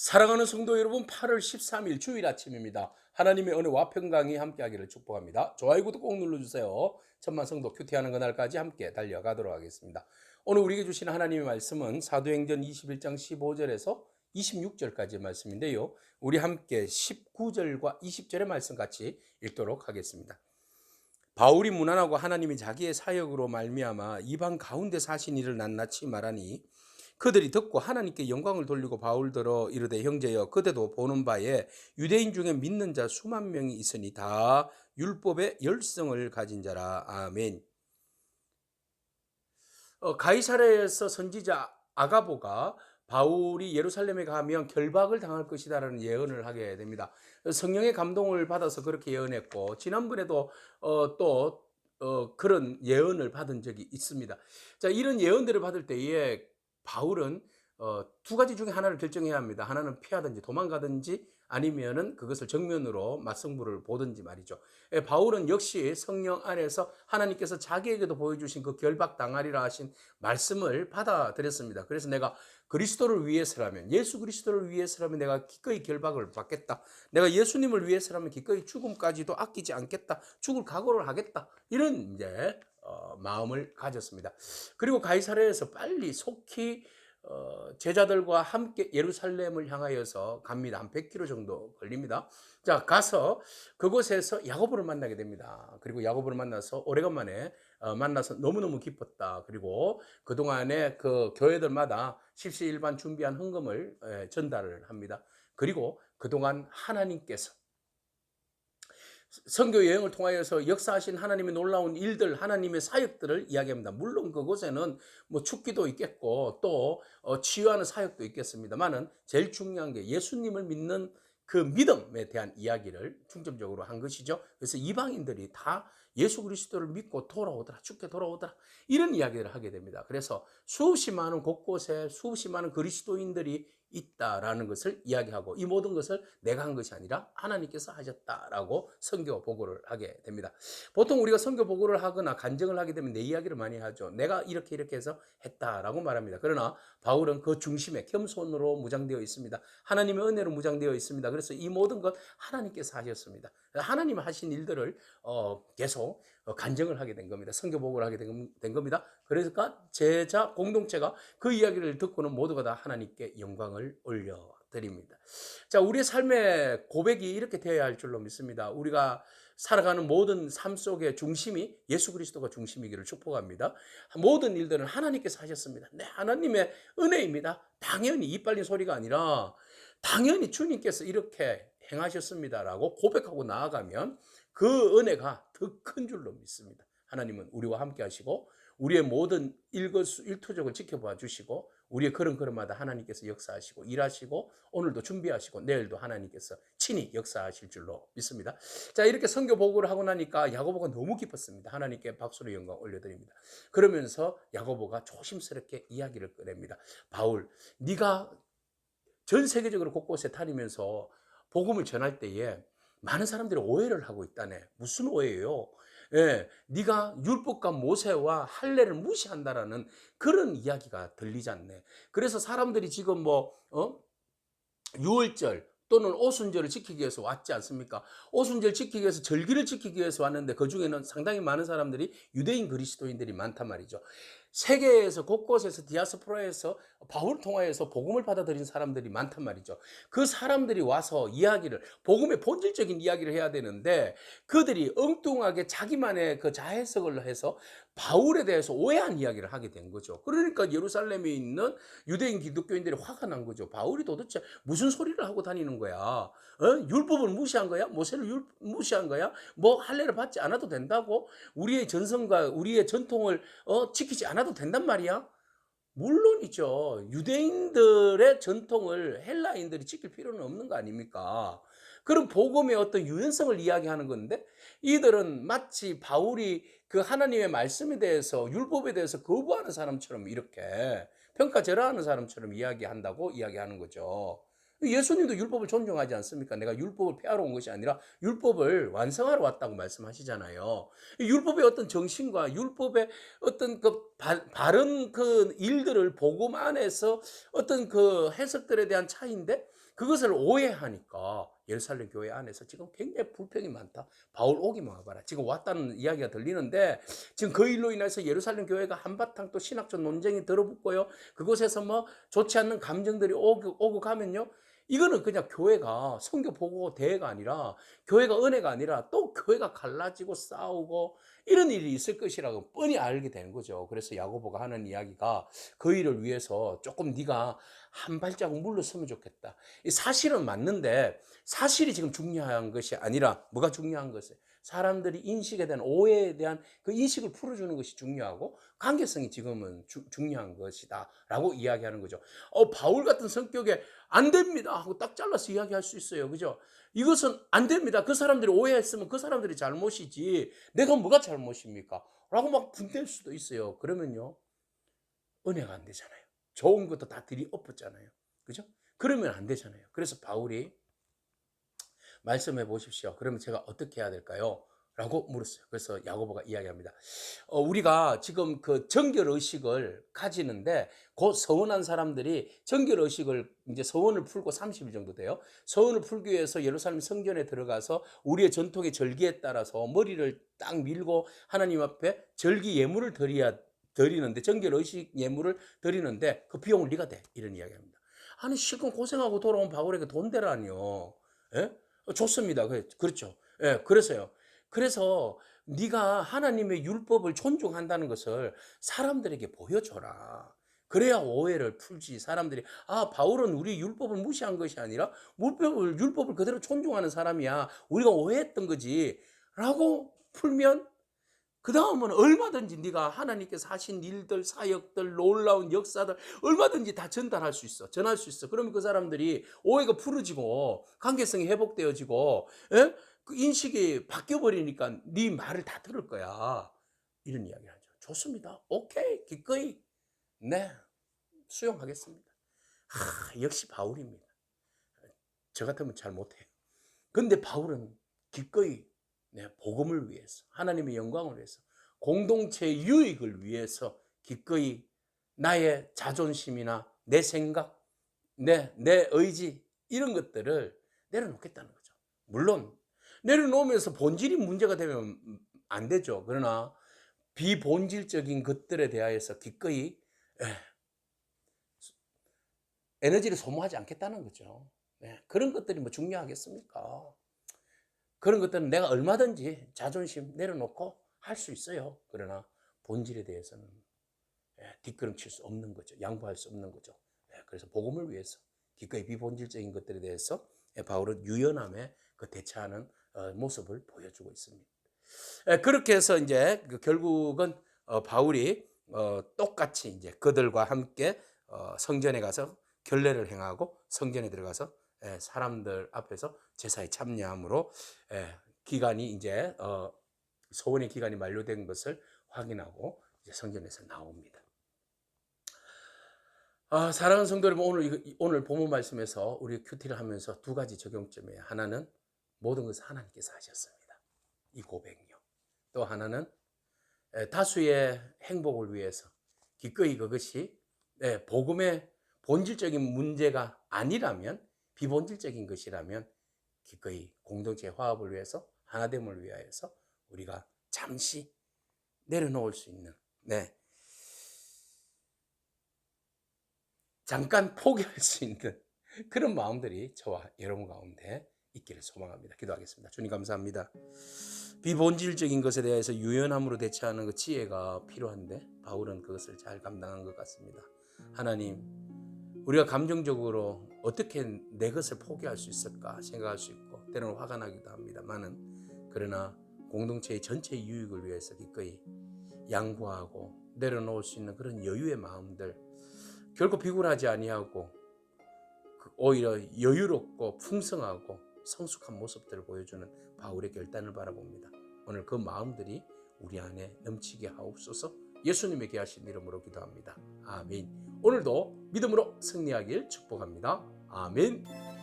사랑하는 성도 여러분, 8월 13일 주일 아침입니다. 하나님의 은혜와 평강이 함께하기를 축복합니다. 좋아요, 구독 꼭 눌러주세요. 천만 성도 큐티하는 그날까지 함께 달려가도록 하겠습니다. 오늘 우리에게 주신 하나님의 말씀은 사도행전 21장 15절에서 26절까지의 말씀인데요. 우리 함께 19절과 20절의 말씀 같이 읽도록 하겠습니다. 바울이 문안하고 하나님이 자기의 사역으로 말미암아 이방 가운데 사신 일을 낱낱이 말하니 그들이 듣고 하나님께 영광을 돌리고 바울더러 이르되, 형제여, 그대도 보는 바에 유대인 중에 믿는 자 수만 명이 있으니 다 율법의 열성을 가진 자라. 아멘. 가이사랴에서 선지자 아가보가 바울이 예루살렘에 가면 결박을 당할 것이다라는 예언을 하게 됩니다. 성령의 감동을 받아서 그렇게 예언했고, 지난번에도 그런 예언을 받은 적이 있습니다. 자, 이런 예언들을 받을 때에 바울은 두 가지 중에 하나를 결정해야 합니다. 하나는 피하든지 도망가든지 아니면은 그것을 정면으로 맞승부를 보든지 말이죠. 바울은 역시 성령 안에서 하나님께서 자기에게도 보여주신 그 결박 당하리라 하신 말씀을 받아들였습니다. 그래서 내가 그리스도를 위해서라면, 예수 그리스도를 위해서라면 내가 기꺼이 결박을 받겠다. 내가 예수님을 위해서라면 기꺼이 죽음까지도 아끼지 않겠다. 죽을 각오를 하겠다. 이런 이제 마음을 가졌습니다. 그리고 가이사랴에서 빨리 속히 제자들과 함께 예루살렘을 향하여서 갑니다. 한 100km 정도 걸립니다. 자, 가서 그곳에서 야고보를 만나게 됩니다. 그리고 야고보를 만나서 오래간만에 만나서 너무너무 기뻤다. 그리고 그동안에 그 교회들마다 십시일반 준비한 헌금을 전달을 합니다. 그리고 그동안 하나님께서 선교 여행을 통하여서 역사하신 하나님의 놀라운 일들, 하나님의 사역들을 이야기합니다. 물론 그곳에는 뭐 축기도 있겠고 또 치유하는 사역도 있겠습니다만은 제일 중요한 게 예수님을 믿는 그 믿음에 대한 이야기를 중점적으로 한 것이죠. 그래서 이방인들이 다 예수 그리스도를 믿고 돌아오더라, 죽게 돌아오더라, 이런 이야기를 하게 됩니다. 그래서 수없이 많은 곳곳에 수없이 많은 그리스도인들이 있다라는 것을 이야기하고, 이 모든 것을 내가 한 것이 아니라 하나님께서 하셨다라고 선교 보고를 하게 됩니다. 보통 우리가 선교 보고를 하거나 간증을 하게 되면 내 이야기를 많이 하죠. 내가 이렇게 해서 했다라고 말합니다. 그러나 바울은 그 중심에 겸손으로 무장되어 있습니다. 하나님의 은혜로 무장되어 있습니다. 그래서 이 모든 것 하나님께서 하셨습니다. 하나님 하신 일들을 계속 간증을 하게 된 겁니다. 선교 보고를 하게 된 겁니다. 그러니까 제자 공동체가 그 이야기를 듣고는 모두가 다 하나님께 영광을 올려드립니다. 자, 우리의 삶의 고백이 이렇게 되어야 할 줄로 믿습니다. 우리가 살아가는 모든 삶 속의 중심이 예수 그리스도가 중심이기를 축복합니다. 모든 일들은 하나님께서 하셨습니다. 네, 하나님의 은혜입니다. 당연히 이빨린 소리가 아니라 당연히 주님께서 이렇게 행하셨습니다라고 고백하고 나아가면 그 은혜가 더 큰 줄로 믿습니다. 하나님은 우리와 함께 하시고 우리의 모든 일거수일투족을 지켜봐 주시고 우리의 걸음걸음마다 하나님께서 역사하시고 일하시고 오늘도 준비하시고 내일도 하나님께서 친히 역사하실 줄로 믿습니다. 자, 이렇게 선교 보고를 하고 나니까 야고보가 너무 기뻤습니다. 하나님께 박수로 영광 올려드립니다. 그러면서 야고보가 조심스럽게 이야기를 꺼냅니다. 바울, 네가 전 세계적으로 곳곳에 다니면서 복음을 전할 때에 많은 사람들이 오해를 하고 있다네. 무슨 오해예요? 예, 네가 율법과 모세와 할례를 무시한다라는 그런 이야기가 들리지 않네. 그래서 사람들이 지금 유월절 또는 오순절을 지키기 위해서 왔지 않습니까? 오순절 지키기 위해서, 절기를 지키기 위해서 왔는데 그 중에는 상당히 많은 사람들이 유대인 그리스도인들이 많단 말이죠. 세계에서 곳곳에서 디아스포라에서 바울을 통하여서 복음을 받아들인 사람들이 많단 말이죠. 그 사람들이 와서 이야기를, 복음의 본질적인 이야기를 해야 되는데 그들이 엉뚱하게 자기만의 그 자해석을 해서 바울에 대해서 오해한 이야기를 하게 된 거죠. 그러니까 예루살렘에 있는 유대인 기독교인들이 화가 난 거죠. 바울이 도대체 무슨 소리를 하고 다니는 거야? 율법을 무시한 거야? 모세를 무시한 거야? 뭐 할례를 받지 않아도 된다고? 우리의 전성과 우리의 전통을 지키지 않아도 된단 말이야? 물론이죠. 유대인들의 전통을 헬라인들이 지킬 필요는 없는 거 아닙니까? 그럼 복음의 어떤 유연성을 이야기하는 건데 이들은 마치 바울이 그 하나님의 말씀에 대해서, 율법에 대해서 거부하는 사람처럼 이렇게 평가절하하는 사람처럼 이야기하는 거죠. 예수님도 율법을 존중하지 않습니까? 내가 율법을 폐하러 온 것이 아니라 율법을 완성하러 왔다고 말씀하시잖아요. 율법의 어떤 정신과 율법의 어떤 그 바른 그 일들을 복음 안에서 어떤 그 해석들에 대한 차이인데 그것을 오해하니까 예루살렘 교회 안에서 지금 굉장히 불평이 많다. 바울 오기만 와봐라. 지금 왔다는 이야기가 들리는데 지금 그 일로 인해서 예루살렘 교회가 한바탕 또 신학적 논쟁이 들어붙고요. 그곳에서 뭐 좋지 않는 감정들이 오고 가면요. 이거는 그냥 교회가 성교 보고 대회가 아니라 교회가 은혜가 아니라 또 교회가 갈라지고 싸우고 이런 일이 있을 것이라고 뻔히 알게 되는 거죠. 그래서 야고보가 하는 이야기가 그 일을 위해서 조금 네가 한 발자국 물러서면 좋겠다. 이 사실은 맞는데 사실이 지금 중요한 것이 아니라 뭐가 중요한 것이에요? 사람들이 인식에 대한 오해에 대한 그 인식을 풀어주는 것이 중요하고 관계성이 지금은 중요한 것이다 라고 이야기하는 거죠. 바울 같은 성격에 안 됩니다 하고 딱 잘라서 이야기할 수 있어요. 그죠? 이것은 안 됩니다. 그 사람들이 오해했으면 그 사람들이 잘못이지 내가 뭐가 잘못입니까? 라고 막 분될 수도 있어요. 그러면요 은혜가 안 되잖아요. 좋은 것도 다 들이엎었잖아요. 그죠? 그러면 안 되잖아요. 그래서 바울이 말씀해 보십시오. 그러면 제가 어떻게 해야 될까요? 라고 물었어요. 그래서 야고보가 이야기합니다. 우리가 지금 그 정결의식을 가지는데 곧 서원한 사람들이 정결의식을 이제 서원을 풀고 30일 정도 돼요. 서원을 풀기 위해서 예루살렘 성전에 들어가서 우리의 전통의 절기에 따라서 머리를 딱 밀고 하나님 앞에 절기 예물을 드리는데 정결의식 예물을 드리는데 그 비용을 네가 대. 이런 이야기합니다. 아니 실컷 고생하고 돌아온 바울에게 돈 대라니요. 예? 좋습니다. 그렇죠. 예, 그래서요. 그래서 네가 하나님의 율법을 존중한다는 것을 사람들에게 보여줘라. 그래야 오해를 풀지. 사람들이 바울은 우리 율법을 무시한 것이 아니라 율법을 그대로 존중하는 사람이야. 우리가 오해했던 거지. 라고 풀면 그 다음은 얼마든지 네가 하나님께서 하신 일들, 사역들, 놀라운 역사들 얼마든지 다 전달할 수 있어. 전할 수 있어. 그러면 그 사람들이 오해가 풀어지고 관계성이 회복되어지고 예? 그 인식이 바뀌어버리니까 네 말을 다 들을 거야. 이런 이야기를 하죠. 좋습니다. 오케이. 기꺼이 네 수용하겠습니다. 역시 바울입니다. 저 같으면 잘 못해요. 근데 바울은 기꺼이 복음을 위해서 하나님의 영광을 위해서 공동체의 유익을 위해서 기꺼이 나의 자존심이나 내 생각, 내 의지 이런 것들을 내려놓겠다는 거죠. 물론 내려놓으면서 본질이 문제가 되면 안 되죠. 그러나 비본질적인 것들에 대하여서 기꺼이 에너지를 소모하지 않겠다는 거죠. 그런 것들이 뭐 중요하겠습니까? 그런 것들은 내가 얼마든지 자존심 내려놓고 할 수 있어요. 그러나 본질에 대해서는 뒷걸음칠 수 없는 거죠. 양보할 수 없는 거죠. 그래서 복음을 위해서 기꺼이 비본질적인 것들에 대해서 바울은 유연함에 그 대처하는 모습을 보여주고 있습니다. 그렇게 해서 이제 결국은 바울이 똑같이 이제 그들과 함께 성전에 가서 결례를 행하고 성전에 들어가서 사람들 앞에서 제사에 참여함으로 기간이 이제 소원의 기간이 만료된 것을 확인하고 이제 성전에서 나옵니다. 사랑하는 성도 여러분, 오늘 본문 말씀에서 우리 큐티를 하면서 두 가지 적용점이에요. 하나는 모든 것을 하나님께서 하셨습니다. 이 고백요. 또 하나는 다수의 행복을 위해서 기꺼이 그것이 복음의 본질적인 문제가 아니라면 비본질적인 것이라면 기꺼이 공동체의 화합을 위해서 하나됨을 위하여서 우리가 잠시 내려놓을 수 있는 잠깐 포기할 수 있는 그런 마음들이 저와 여러분 가운데 있기를 소망합니다. 기도하겠습니다. 주님 감사합니다. 비본질적인 것에 대해서 유연함으로 대처하는 그 지혜가 필요한데 바울은 그것을 잘 감당한 것 같습니다. 하나님, 우리가 감정적으로 어떻게 내 것을 포기할 수 있을까 생각할 수 있고 때로는 화가 나기도 합니다만은 그러나 공동체의 전체 유익을 위해서 기꺼이 양보하고 내려놓을 수 있는 그런 여유의 마음들, 결코 비굴하지 아니하고 오히려 여유롭고 풍성하고 성숙한 모습들을 보여주는 바울의 결단을 바라봅니다. 오늘 그 마음들이 우리 안에 넘치게 하옵소서. 예수님의 귀하신 이름으로 기도합니다. 아멘. 오늘도 믿음으로 승리하길 축복합니다. 아멘.